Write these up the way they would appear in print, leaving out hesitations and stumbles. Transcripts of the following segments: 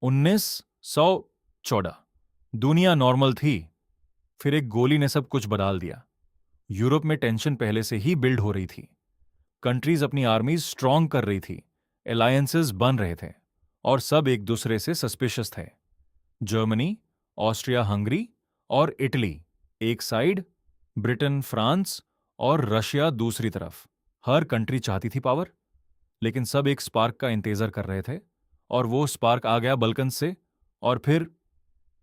1914। दुनिया नॉर्मल थी, फिर एक गोली ने सब कुछ बदल दिया। यूरोप में टेंशन पहले से ही बिल्ड हो रही थी। कंट्रीज अपनी आर्मीज स्ट्रांग कर रही थी, अलायंसेस बन रहे थे, और सब एक दूसरे से सस्पिशियस थे। जर्मनी, ऑस्ट्रिया हंगरी और इटली एक साइड, ब्रिटेन, फ्रांस और रशिया दूसरी तरफ। हर कंट्री चाहती थी पावर, लेकिन सब एक स्पार्क का इंतजार कर रहे थे, और वो स्पार्क आ गया बल्कन से, और फिर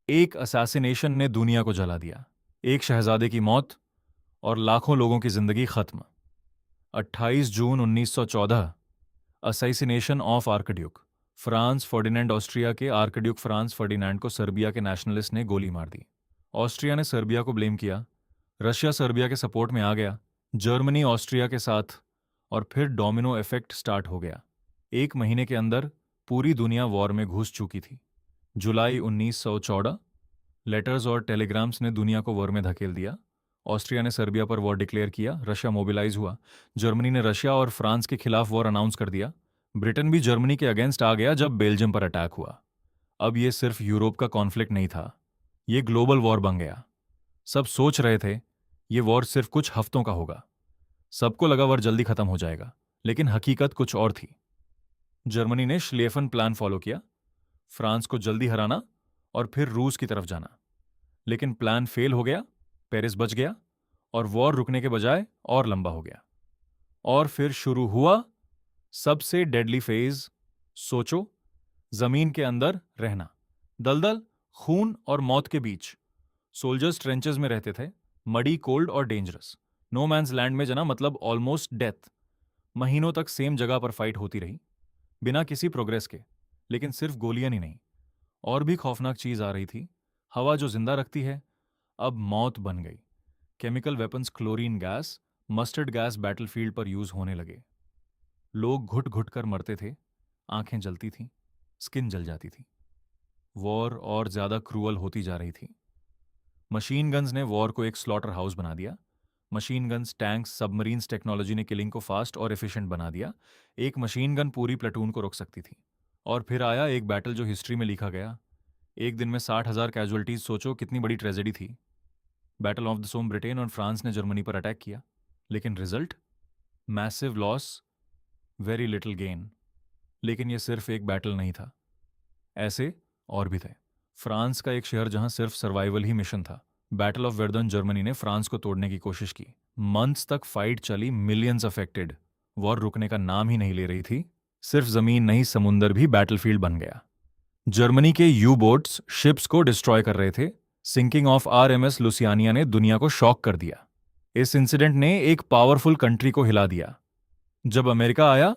एक असैसिनेशन ने दुनिया को जला दिया। एक शहजादे की मौत और लाखों लोगों की जिंदगी खत्म। 28 जून 1914, assassination of archduke. Franz Ferdinand, Austria के आर्कड्यूक फ्रांस फर्डिनेंड को सर्बिया के नेशनलिस्ट ने गोली मार दी। ऑस्ट्रिया ने सर्बिया को ब्लेम किया, रशिया सर्बिया के सपोर्ट में आ गया, जर्मनी ऑस्ट्रिया के साथ, और फिर डोमिनो इफेक्ट स्टार्ट हो गया। एक महीने के अंदर पूरी दुनिया वॉर में घुस चुकी थी। जुलाई 1914, लेटर्स और टेलीग्राम्स ने दुनिया को वॉर में धकेल दिया। ऑस्ट्रिया ने सर्बिया पर वॉर डिक्लेयर किया, रशिया मोबिलाइज हुआ, जर्मनी ने रशिया और फ्रांस के खिलाफ वॉर अनाउंस कर दिया, ब्रिटेन भी जर्मनी के अगेंस्ट आ गया जब बेल्जियम पर अटैक हुआ। अब ये सिर्फ यूरोप का कॉन्फ्लिक्ट नहीं था, ये ग्लोबल वॉर बन गया। सब सोच रहे थे ये वॉर सिर्फ कुछ हफ्तों का होगा, सबको लगा वॉर जल्दी खत्म हो जाएगा, लेकिन हकीकत कुछ और थी। जर्मनी ने श्लेफन प्लान फॉलो किया, फ्रांस को जल्दी हराना और फिर रूस की तरफ जाना। लेकिन प्लान फेल हो गया, पेरिस बच गया, और वॉर रुकने के बजाय और लंबा हो गया। और फिर शुरू हुआ सबसे डेडली फेज। सोचो, जमीन के अंदर रहना, दलदल, खून और मौत के बीच। सोल्जर्स ट्रेंचेस में रहते थे, मडी, कोल्ड और डेंजरस। नो मैंस लैंड में जाना मतलब ऑलमोस्ट डेथ। महीनों तक सेम जगह पर फाइट होती रही, बिना किसी प्रोग्रेस के। लेकिन सिर्फ गोलियां ही नहीं, और भी खौफनाक चीज आ रही थी। हवा जो जिंदा रखती है, अब मौत बन गई। Chemical weapons, chlorine gas, mustard gas battlefield पर यूज होने लगे। लोग घुट घुट कर मरते थे, आंखें जलती थीं, स्किन जल जाती थी। वॉर और ज्यादा क्रूअल होती जा रही थी। मशीन गन्स ने वॉर को एक स्लॉटर हाउस बना दिया। Machine guns, tanks, submarines technology ने किलिंग को फास्ट और एफिशिएंट बना दिया। एक मशीन गन पूरी प्लेटून को रोक सकती थी। और फिर आया एक बैटल जो हिस्ट्री में लिखा गया। एक दिन में 60,000 कैजुअलिटीज, सोचो कितनी बड़ी ट्रेजेडी थी। Battle of the Somme, Britain और फ्रांस ने जर्मनी पर अटैक किया, लेकिन result massive loss, very little gain. लेकिन यह सिर्फ एक बैटल नहीं था, ऐसे और भी थे। फ्रांस का एक शहर जहां सिर्फ सर्वाइवल ही मिशन था। बैटल ऑफ वर्दन, जर्मनी ने फ्रांस को तोड़ने की कोशिश की। मंथ्स तक फाइट चली, मिलियंस अफेक्टेड। वॉर रुकने का नाम ही नहीं ले रही थी। सिर्फ जमीन नहीं, समुंदर भी बैटलफील्ड बन गया। जर्मनी के यू बोट्स शिप्स को डिस्ट्रॉय कर रहे थे। सिंकिंग ऑफ RMS लुसियानिया ने दुनिया को शॉक कर दिया। इस इंसिडेंट ने एक पावरफुल कंट्री को हिला दिया। जब अमेरिका आया,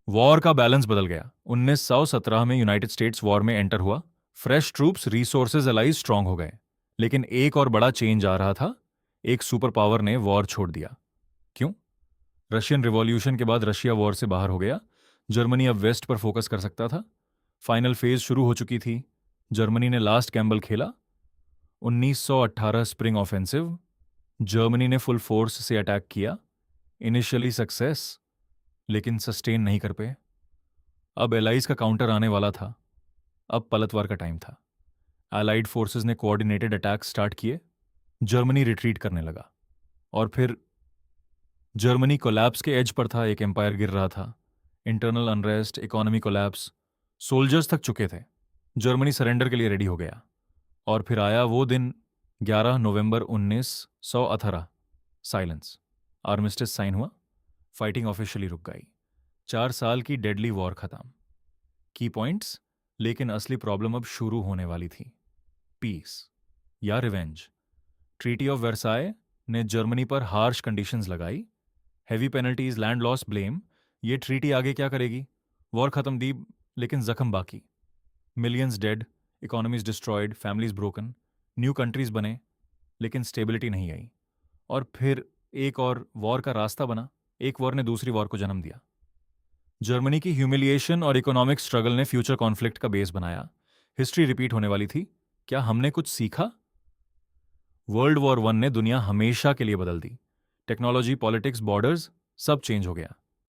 वॉर का बैलेंस बदल गया। 1917 में यूनाइटेड स्टेट्स वॉर में एंटर हुआ। Fresh troops, resources, allies strong हो गए। लेकिन एक और बड़ा चेंज आ रहा था। एक सुपर पावर ने वॉर छोड़ दिया। क्यों? रशियन रिवॉल्यूशन के बाद रशिया वॉर से बाहर हो गया। जर्मनी अब वेस्ट पर फोकस कर सकता था। फाइनल फेज शुरू हो चुकी थी। जर्मनी ने लास्ट गैम्बल खेला। 1918 स्प्रिंग ऑफेंसिव। जर्मनी ने फुल फोर्स से अटैक किया। इनिशियली सक्सेस, लेकिन सस्टेन नहीं कर पाए। अब एलाइज का काउंटर आने वाला था। अब पलटवार का टाइम था। एलाइड फोर्सेस ने कोऑर्डिनेटेड अटैक स्टार्ट किए। जर्मनी रिट्रीट करने लगा। और फिर जर्मनी कोलैप्स के एज पर था। एक एम्पायर गिर रहा था। Internal unrest, economy collapse, soldiers थक चुके थे। जर्मनी सरेंडर के लिए रेडी हो गया। और फिर आया वो दिन, 11 नवंबर 1918। साइलेंस। आर्मिस्टिस साइन हुआ। फाइटिंग ऑफिशियली रुक गई। 4 साल की डेडली वॉर खत्म। की पॉइंट्स, लेकिन असली प्रॉब्लम अब शुरू होने वाली थी। पीस या रिवेंज। ट्रीटी ऑफ वर्साय ने जर्मनी पर हार्श कंडीशंस लगाई। Heavy penalties, land loss, blame. ये ट्रीटी आगे क्या करेगी? वॉर खत्म दी, लेकिन जख्म बाकी। Millions dead, economies destroyed, families broken. New countries बने, लेकिन स्टेबिलिटी नहीं आई। और फिर एक और वॉर का रास्ता बना। एक वॉर ने दूसरी वॉर को जन्म दिया। जर्मनी की ह्यूमिलिएशन और इकोनॉमिक स्ट्रगल ने फ्यूचर कॉन्फ्लिक्ट का बेस बनाया। हिस्ट्री रिपीट होने वाली थी। क्या हमने कुछ सीखा? वर्ल्ड वॉर 1 ने दुनिया हमेशा के लिए बदल दी। टेक्नोलॉजी, पॉलिटिक्स, बॉर्डर्स, सब चेंज हो गया।